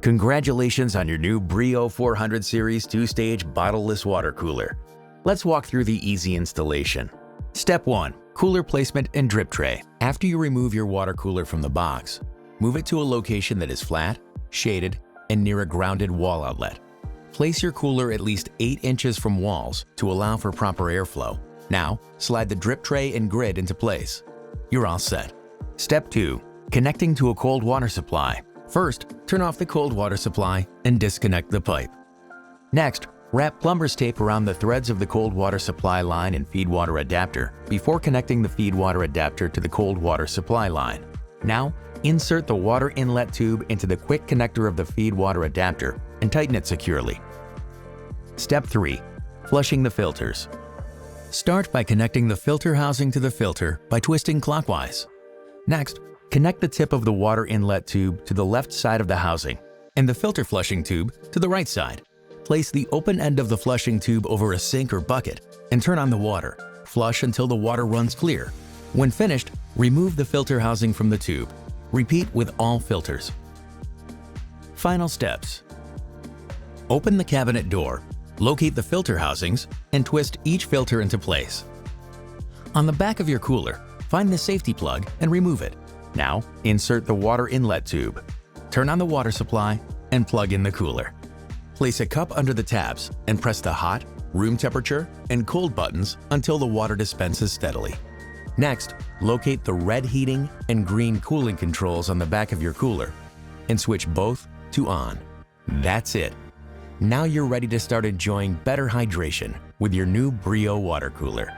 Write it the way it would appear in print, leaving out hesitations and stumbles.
Congratulations on your new Brio 400 Series 2-stage bottleless water cooler. Let's walk through the easy installation. Step 1. Cooler placement and drip tray. After you remove your water cooler from the box, move it to a location that is flat, shaded, and near a grounded wall outlet. Place your cooler at least 8 inches from walls to allow for proper airflow. Now, slide the drip tray and grid into place. You're all set. Step 2. Connecting to a cold water supply. First, turn off the cold water supply and disconnect the pipe. Next, wrap plumber's tape around the threads of the cold water supply line and feed water adapter before connecting the feed water adapter to the cold water supply line. Now, insert the water inlet tube into the quick connector of the feed water adapter and tighten it securely. Step 3. Flushing the filters. Start by connecting the filter housing to the filter by twisting clockwise. Next, connect the tip of the water inlet tube to the left side of the housing and the filter flushing tube to the right side. Place the open end of the flushing tube over a sink or bucket and turn on the water. Flush until the water runs clear. When finished, remove the filter housing from the tube. Repeat with all filters. Final steps. Open the cabinet door, locate the filter housings, and twist each filter into place. On the back of your cooler, find the safety plug and remove it. Now, insert the water inlet tube. Turn on the water supply and plug in the cooler. Place a cup under the tabs and press the hot, room temperature, and cold buttons until the water dispenses steadily. Next, locate the red heating and green cooling controls on the back of your cooler and switch both to on. That's it. Now you're ready to start enjoying better hydration with your new Brio water cooler.